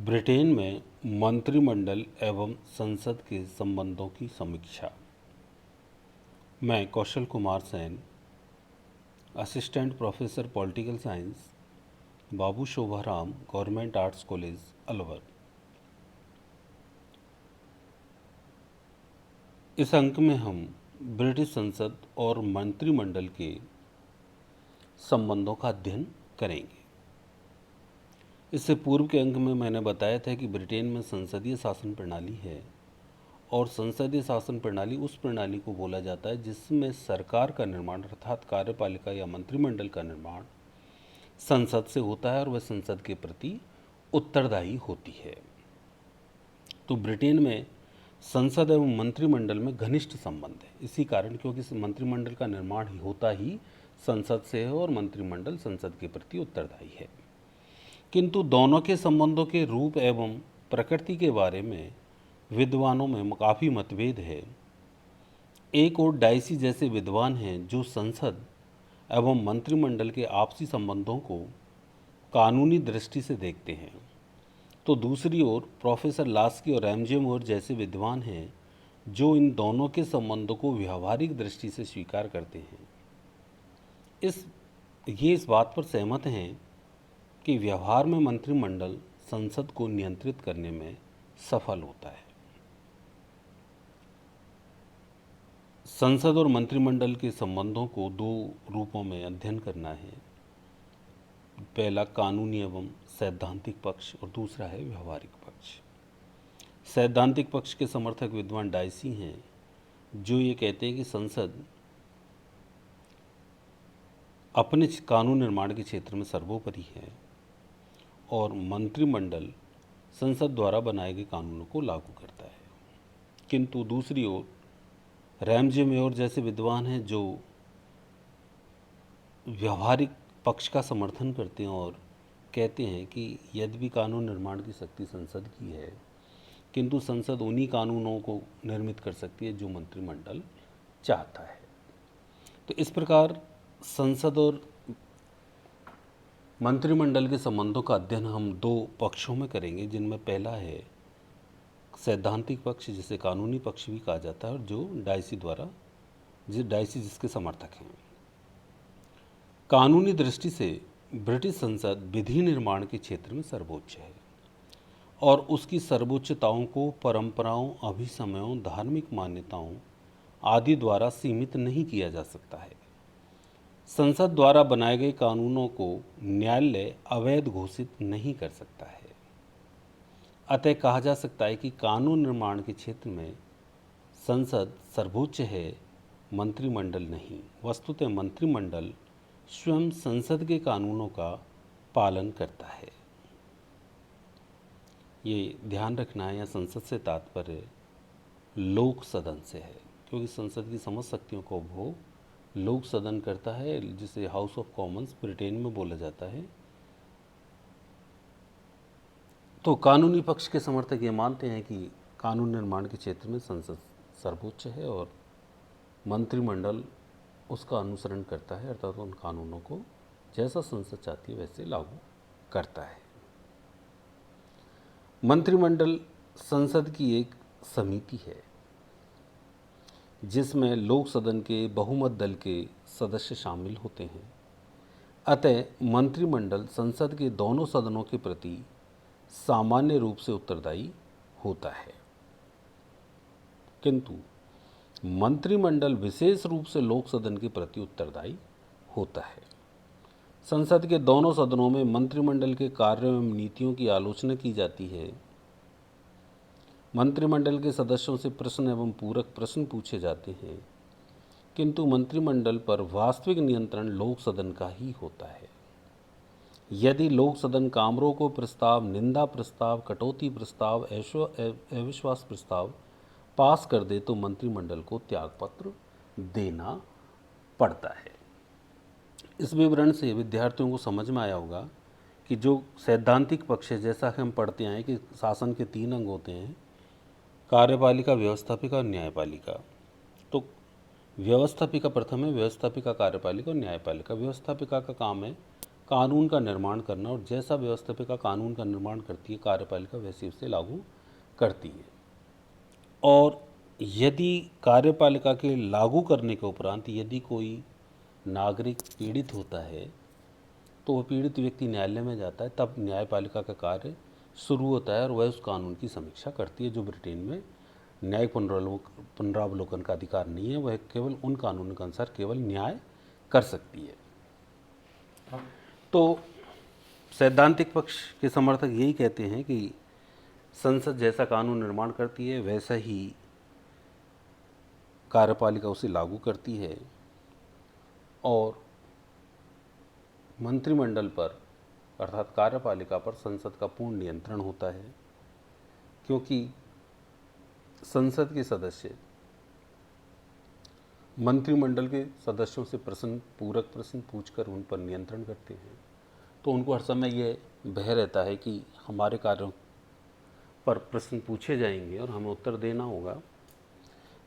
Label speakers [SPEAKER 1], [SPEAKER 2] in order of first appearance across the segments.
[SPEAKER 1] Britain में मंत्रिमंडल एवं संसद के संबंधों की समीक्षा। मैं Kaushal Kumar Sen, assistant professor political science, Babu Shobharam government arts college Alwar. इस अंक में हम ब्रिटिश संसद और मंत्रिमंडल के संबंधों का अध्ययन करेंगे। इससे पूर्व के अंक में मैंने बताया था कि ब्रिटेन में संसदीय शासन प्रणाली है और संसदीय शासन प्रणाली उस प्रणाली को बोला जाता है जिसमें सरकार का निर्माण अर्थात कार्यपालिका या मंत्रिमंडल का निर्माण संसद से होता है और वह संसद के प्रति उत्तरदायी होती है। तो ब्रिटेन में संसद एवं मंत्रिमंडल में घनिष्ठ संबंध है, इसी कारण क्योंकि मंत्रिमंडल का निर्माण ही होता ही संसद से है और मंत्रिमंडल संसद के प्रति उत्तरदायी है। किंतु दोनों के संबंधों के रूप एवं प्रकृति के बारे में विद्वानों में काफ़ी मतभेद है। एक और डाइसी जैसे विद्वान हैं जो संसद एवं मंत्रिमंडल के आपसी संबंधों को कानूनी दृष्टि से देखते हैं, तो दूसरी ओर प्रोफेसर लास्की और रैमजे मोर जैसे विद्वान हैं जो इन दोनों के संबंधों को व्यावहारिक दृष्टि से स्वीकार करते हैं। इस बात पर सहमत हैं कि व्यवहार में मंत्रिमंडल संसद को नियंत्रित करने में सफल होता है। संसद और मंत्रिमंडल के संबंधों को दो रूपों में अध्ययन करना है। पहला कानूनी एवं सैद्धांतिक पक्ष और दूसरा है व्यवहारिक पक्ष। सैद्धांतिक पक्ष के समर्थक विद्वान डाइसी हैं जो ये कहते हैं कि संसद अपने कानून निर्माण के क्षेत्र में सर्वोपरि है और मंत्रिमंडल संसद द्वारा बनाए गए कानूनों को लागू करता है। किंतु दूसरी ओर रैमजे मेयर जैसे विद्वान हैं जो व्यवहारिक पक्ष का समर्थन करते हैं और कहते हैं कि यद्यपि कानून निर्माण की शक्ति संसद की है, किंतु संसद उन्हीं कानूनों को निर्मित कर सकती है जो मंत्रिमंडल चाहता है। तो इस प्रकार संसद और मंत्रिमंडल के संबंधों का अध्ययन हम दो पक्षों में करेंगे, जिनमें पहला है सैद्धांतिक पक्ष जिसे कानूनी पक्ष भी कहा जाता है और जो डाइसी जिसके समर्थक हैं। कानूनी दृष्टि से ब्रिटिश संसद विधि निर्माण के क्षेत्र में सर्वोच्च है और उसकी सर्वोच्चताओं को परंपराओं, अभिसमयों, धार्मिक मान्यताओं आदि द्वारा सीमित नहीं किया जा सकता है। संसद द्वारा बनाए गए कानूनों को न्यायालय अवैध घोषित नहीं कर सकता है। अतः कहा जा सकता है कि कानून निर्माण के क्षेत्र में संसद सर्वोच्च है, मंत्रिमंडल नहीं। वस्तुतः मंत्रिमंडल स्वयं संसद के कानूनों का पालन करता है। ये ध्यान रखना है, या संसद से तात्पर्य लोक सदन से है, क्योंकि संसद की समस्त शक्तियों का उपभोग लोक सदन करता है, जिसे हाउस ऑफ कॉमन्स ब्रिटेन में बोला जाता है। तो कानूनी पक्ष के समर्थक ये मानते हैं कि कानून निर्माण के क्षेत्र में संसद सर्वोच्च है और मंत्रिमंडल उसका अनुसरण करता है, अर्थात उन कानूनों को जैसा संसद चाहती है वैसे लागू करता है। मंत्रिमंडल संसद की एक समिति है जिसमें लोक सदन के बहुमत दल के सदस्य शामिल होते हैं। अतः मंत्रिमंडल संसद के दोनों सदनों के प्रति सामान्य रूप से उत्तरदायी होता है, किंतु मंत्रिमंडल विशेष रूप से लोक सदन के प्रति उत्तरदायी होता है। संसद के दोनों सदनों में मंत्रिमंडल के कार्यों एवं नीतियों की आलोचना की जाती है। मंत्रिमंडल के सदस्यों से प्रश्न एवं पूरक प्रश्न पूछे जाते हैं, किंतु मंत्रिमंडल पर वास्तविक नियंत्रण लोक सदन का ही होता है। यदि लोक सदन कामरों को प्रस्ताव, निंदा प्रस्ताव, कटौती प्रस्ताव, अविश्वास प्रस्ताव पास कर दे तो मंत्रिमंडल को त्यागपत्र देना पड़ता है। इस विवरण से विद्यार्थियों को समझ में आया होगा कि जो सैद्धांतिक पक्ष है, जैसा कि हम पढ़ते आए कि शासन के 3 अंग होते हैं, कार्यपालिका, व्यवस्थापिका और न्यायपालिका। तो व्यवस्थापिका प्रथम है, व्यवस्थापिका, कार्यपालिका और न्यायपालिका। व्यवस्थापिका का काम है कानून का निर्माण करना, और जैसा व्यवस्थापिका कानून का निर्माण करती है कार्यपालिका वैसे उसे लागू करती है। और यदि कार्यपालिका के लागू करने के उपरांत यदि कोई नागरिक पीड़ित होता है तो वह पीड़ित व्यक्ति न्यायालय में जाता है, तब न्यायपालिका का कार्य शुरू होता है और वह उस कानून की समीक्षा करती है, जो ब्रिटेन में न्यायिक पुनरावलोकन का अधिकार नहीं है। वह केवल उन कानूनों के अनुसार केवल न्याय कर सकती है। तो सैद्धांतिक पक्ष के समर्थक यही कहते हैं कि संसद जैसा कानून निर्माण करती है वैसा ही कार्यपालिका उसे लागू करती है, और मंत्रिमंडल पर अर्थात कार्यपालिका पर संसद का पूर्ण नियंत्रण होता है, क्योंकि संसद के सदस्य मंत्रिमंडल के सदस्यों से पूरक प्रश्न पूछकर उन पर नियंत्रण करते हैं। तो उनको हर समय यह भय रहता है कि हमारे कार्यों पर प्रश्न पूछे जाएंगे और हमें उत्तर देना होगा।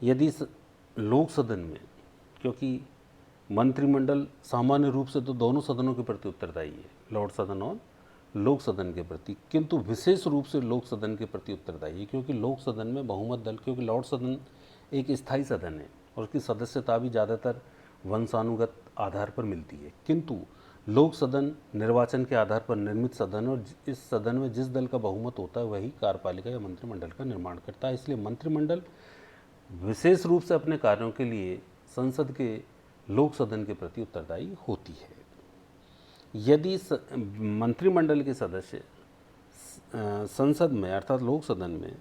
[SPEAKER 1] यदि लोक सदन में, क्योंकि मंत्रिमंडल सामान्य रूप से तो दोनों सदनों के प्रति उत्तरदायी है, लॉर्ड सदन और लोक सदन के प्रति, किंतु विशेष रूप से लोक सदन के प्रति उत्तरदायी है, क्योंकि लोक सदन में बहुमत दल, क्योंकि लॉर्ड सदन एक स्थायी सदन है और उसकी सदस्यता भी ज़्यादातर वंशानुगत आधार पर मिलती है, किंतु लोक सदन निर्वाचन के आधार पर निर्मित सदन, और इस सदन में जिस दल का बहुमत होता है वही कार्यपालिका या मंत्रिमंडल का निर्माण करता है। इसलिए मंत्रिमंडल विशेष रूप से अपने कार्यों के लिए संसद के लोक सदन के प्रति उत्तरदायी होती है। यदि मंत्रिमंडल के सदस्य संसद में अर्थात लोक सदन में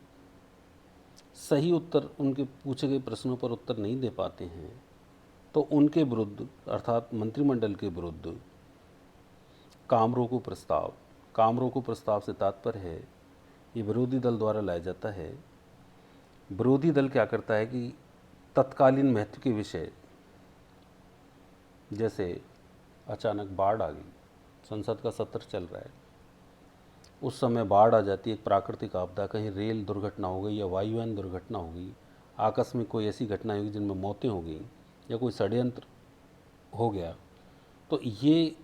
[SPEAKER 1] सही उत्तर, उनके पूछे गए प्रश्नों पर उत्तर नहीं दे पाते हैं, तो उनके विरुद्ध अर्थात मंत्रिमंडल के विरुद्ध काम रोको प्रस्ताव से तात्पर्य है ये विरोधी दल द्वारा लाया जाता है। विरोधी दल क्या करता है कि तत्कालीन महत्व के विषय, जैसे अचानक बाढ़ आ गई, संसद का सत्र चल रहा है, उस समय बाढ़ आ जाती है, एक प्राकृतिक आपदा, कहीं रेल दुर्घटना हो गई या वायुयान दुर्घटना हो गई, आकस्मिक कोई ऐसी घटना होगी जिनमें मौतें हो गई या कोई षड्यंत्र हो गया, तो ये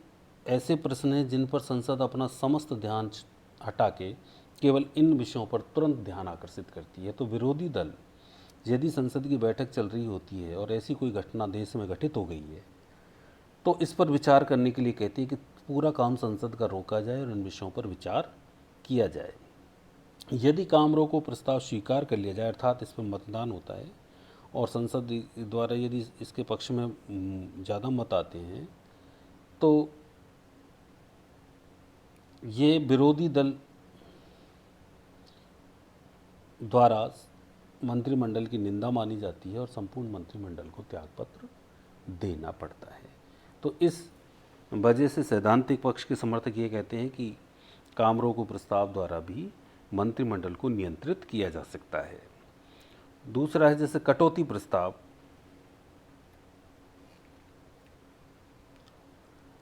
[SPEAKER 1] ऐसे प्रश्न हैं जिन पर संसद अपना समस्त ध्यान हटा के केवल इन विषयों पर तुरंत ध्यान आकर्षित करती है। तो विरोधी दल यदि संसद की बैठक चल रही होती है और ऐसी कोई घटना देश में घटित हो गई है, तो इस पर विचार करने के लिए कहती है कि पूरा काम संसद का रोका जाए और इन विषयों पर विचार किया जाए। यदि काम रोको प्रस्ताव स्वीकार कर लिया जाए, अर्थात इस पर मतदान होता है और संसद द्वारा यदि इसके पक्ष में ज़्यादा मत आते हैं, तो ये विरोधी दल द्वारा मंत्रिमंडल की निंदा मानी जाती है और संपूर्ण मंत्रिमंडल को त्यागपत्र देना पड़ता है। तो इस वजह से सैद्धांतिक पक्ष के समर्थक ये कहते हैं कि काम रोको प्रस्ताव द्वारा भी मंत्रिमंडल को नियंत्रित किया जा सकता है। दूसरा है जैसे कटौती प्रस्ताव।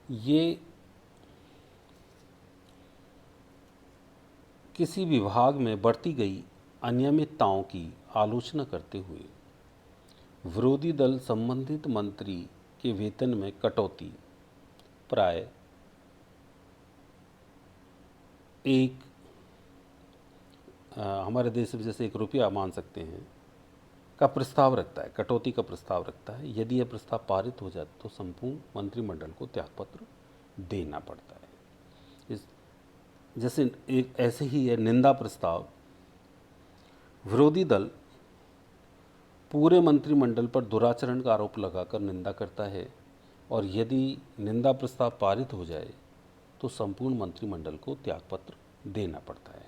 [SPEAKER 1] ये किसी विभाग में बढ़ती गई अनियमितताओं की आलोचना करते हुए विरोधी दल संबंधित मंत्री के वेतन में कटौती, प्राय एक हमारे देश में जैसे 1 रुपया मान सकते हैं का प्रस्ताव रखता है, कटौती का प्रस्ताव रखता है। यदि यह प्रस्ताव पारित हो जाए तो संपूर्ण मंत्रिमंडल को त्यागपत्र देना पड़ता है। इस जैसे एक ऐसे ही है निंदा प्रस्ताव। विरोधी दल पूरे मंत्रिमंडल पर दुराचरण का आरोप लगाकर निंदा करता है और यदि निंदा प्रस्ताव पारित हो जाए तो संपूर्ण मंत्रिमंडल को त्यागपत्र देना पड़ता है।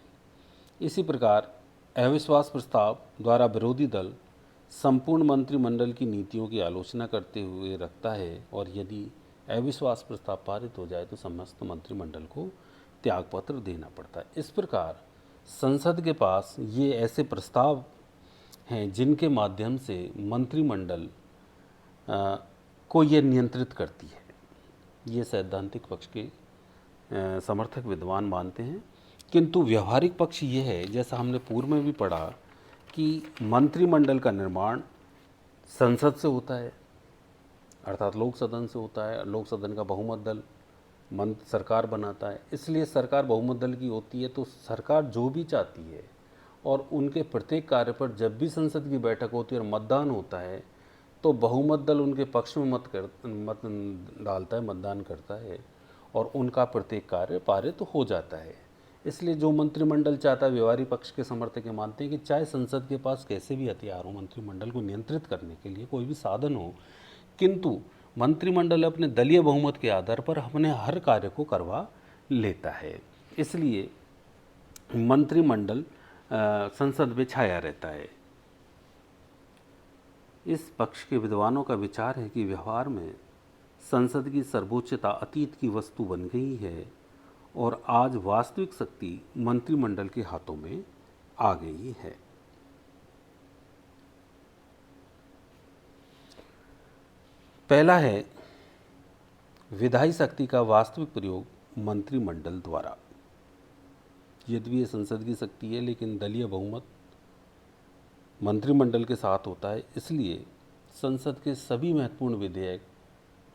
[SPEAKER 1] इसी प्रकार अविश्वास प्रस्ताव द्वारा विरोधी दल संपूर्ण मंत्रिमंडल की नीतियों की आलोचना करते हुए रखता है और यदि अविश्वास प्रस्ताव पारित हो जाए तो समस्त मंत्रिमंडल को त्यागपत्र देना पड़ता है। इस प्रकार संसद के पास ये ऐसे प्रस्ताव हैं जिनके माध्यम से मंत्रिमंडल को ये नियंत्रित करती है। ये सैद्धांतिक पक्ष के समर्थक विद्वान मानते हैं, किंतु व्यवहारिक पक्ष ये है, जैसा हमने पूर्व में भी पढ़ा, कि मंत्रिमंडल का निर्माण संसद से होता है, अर्थात लोक सदन से होता है। लोक सदन का बहुमत दल सरकार बनाता है। इसलिए सरकार बहुमत दल की होती है, तो सरकार जो भी चाहती है और उनके प्रत्येक कार्य पर जब भी संसद की बैठक होती है और मतदान होता है, तो बहुमत दल उनके पक्ष में मत डालता है, मतदान करता है और उनका प्रत्येक कार्य पारित हो जाता है। इसलिए जो मंत्रिमंडल चाहता है, व्यवहारी पक्ष के समर्थक ये मानते हैं कि चाहे संसद के पास कैसे भी हथियार हो मंत्रिमंडल को नियंत्रित करने के लिए, कोई भी साधन हो, किंतु मंत्रिमंडल अपने दलीय बहुमत के आधार पर अपने हर कार्य को करवा लेता है। इसलिए मंत्रिमंडल संसद में छाया रहता है। इस पक्ष के विद्वानों का विचार है कि व्यवहार में संसद की सर्वोच्चता अतीत की वस्तु बन गई है और आज वास्तविक शक्ति मंत्रिमंडल के हाथों में आ गई है। पहला है विधायी शक्ति का वास्तविक प्रयोग मंत्रिमंडल द्वारा। यद्यपि ये संसद की शक्ति है, लेकिन दलीय बहुमत मंत्रिमंडल के साथ होता है, इसलिए संसद के सभी महत्वपूर्ण विधेयक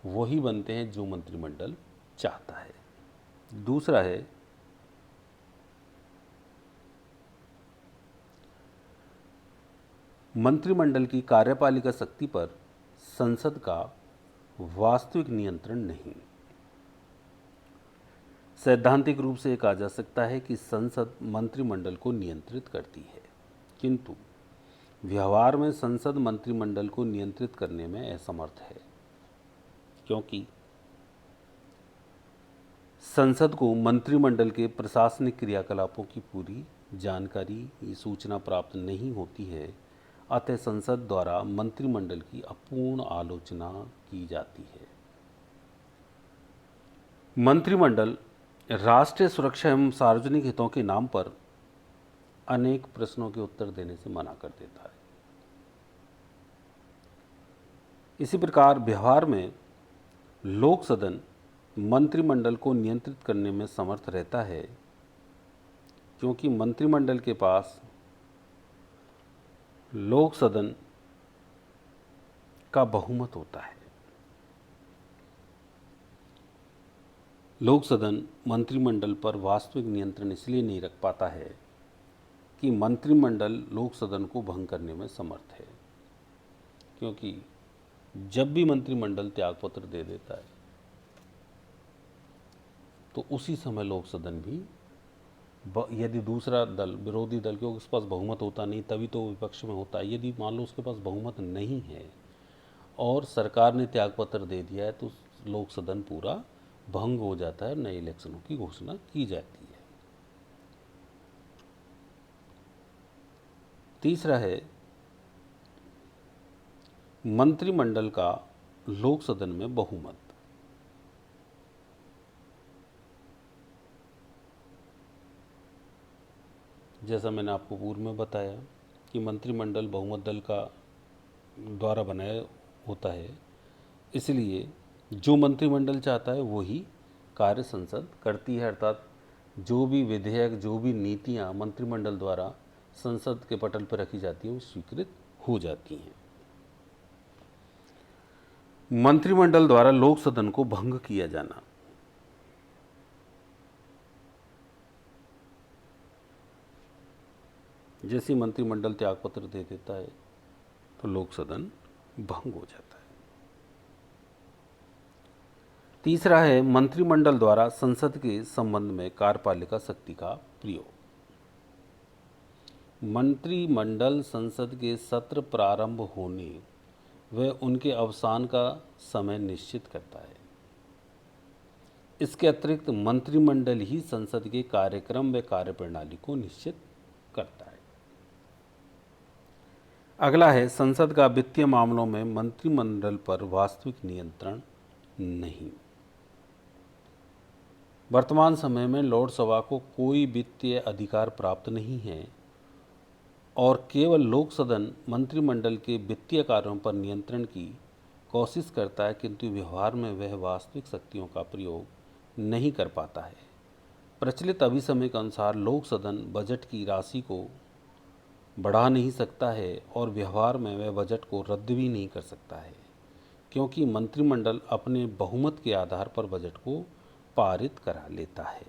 [SPEAKER 1] वही बनते हैं जो मंत्रिमंडल चाहता है। दूसरा है मंत्रिमंडल की कार्यपालिका शक्ति पर संसद का वास्तविक नियंत्रण नहीं। सैद्धांतिक रूप से कहा जा सकता है कि संसद मंत्रिमंडल को नियंत्रित करती है, किंतु व्यवहार में संसद मंत्रिमंडल को नियंत्रित करने में असमर्थ है, क्योंकि संसद को मंत्रिमंडल के प्रशासनिक क्रियाकलापों की पूरी जानकारी या सूचना प्राप्त नहीं होती है। अतः संसद द्वारा मंत्रिमंडल की अपूर्ण आलोचना की जाती है। मंत्रिमंडल राष्ट्रीय सुरक्षा एवं सार्वजनिक हितों के नाम पर अनेक प्रश्नों के उत्तर देने से मना कर देता है। इसी प्रकार व्यवहार में लोक सदन मंत्रिमंडल को नियंत्रित करने में समर्थ रहता है, क्योंकि मंत्रिमंडल के पास लोक सदन का बहुमत होता है। लोक सदन मंत्रिमंडल पर वास्तविक नियंत्रण इसलिए नहीं रख पाता है कि मंत्रिमंडल लोक सदन को भंग करने में समर्थ है, क्योंकि जब भी मंत्रिमंडल त्यागपत्र दे देता है तो उसी समय लोक सदन भी, यदि दूसरा दल, विरोधी दल, क्योंकि उसके पास बहुमत होता नहीं तभी तो विपक्ष में होता है, यदि मान लो उसके पास बहुमत नहीं है और सरकार ने त्यागपत्र दे दिया है तो लोक सदन पूरा भंग हो जाता है, नए इलेक्शनों की घोषणा की जाती है। तीसरा है मंत्रिमंडल का लोक सदन में बहुमत। जैसा मैंने आपको पूर्व में बताया कि मंत्रिमंडल बहुमत दल का द्वारा बनाया होता है, इसलिए जो मंत्रिमंडल चाहता है वही कार्य संसद करती है, अर्थात जो भी विधेयक, जो भी नीतियां मंत्रिमंडल द्वारा संसद के पटल पर रखी जाती हैं वो स्वीकृत हो जाती हैं। मंत्रिमंडल द्वारा लोक सदन को भंग किया जाना। जैसे मंत्रिमंडल त्यागपत्र दे देता है तो लोक सदन भंग हो जाता है। तीसरा है मंत्रिमंडल द्वारा संसद के संबंध में कार्यपालिका शक्ति का प्रयोग। मंत्रिमंडल संसद के सत्र प्रारंभ होने व उनके अवसान का समय निश्चित करता है। इसके अतिरिक्त मंत्रिमंडल ही संसद के कार्यक्रम व कार्यप्रणाली को निश्चित करता है। अगला है संसद का वित्तीय मामलों में मंत्रिमंडल पर वास्तविक नियंत्रण नहीं। वर्तमान समय में लोकसभा को कोई वित्तीय अधिकार प्राप्त नहीं है और केवल लोक सदन मंत्रिमंडल के वित्तीय कार्यों पर नियंत्रण की कोशिश करता है, किंतु व्यवहार में वह वास्तविक शक्तियों का प्रयोग नहीं कर पाता है। प्रचलित अभिसमय के अनुसार लोक सदन बजट की राशि को बढ़ा नहीं सकता है और व्यवहार में वह बजट को रद्द भी नहीं कर सकता है, क्योंकि मंत्रिमंडल अपने बहुमत के आधार पर बजट को पारित करा लेता है।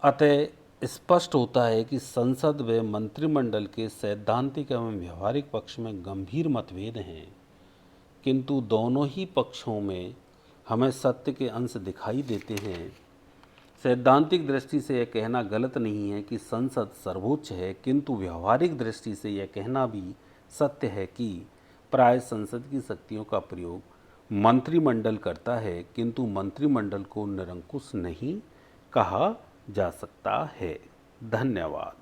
[SPEAKER 1] अतः स्पष्ट होता है कि संसद व मंत्रिमंडल के सैद्धांतिक एवं व्यवहारिक पक्ष में गंभीर मतभेद हैं, किंतु दोनों ही पक्षों में हमें सत्य के अंश दिखाई देते हैं। सैद्धांतिक दृष्टि से यह कहना गलत नहीं है कि संसद सर्वोच्च है, किंतु व्यवहारिक दृष्टि से यह कहना भी सत्य है कि प्राय संसद की शक्तियों का प्रयोग मंत्रिमंडल करता है, किंतु मंत्रिमंडल को निरंकुश नहीं कहा जा सकता है। धन्यवाद।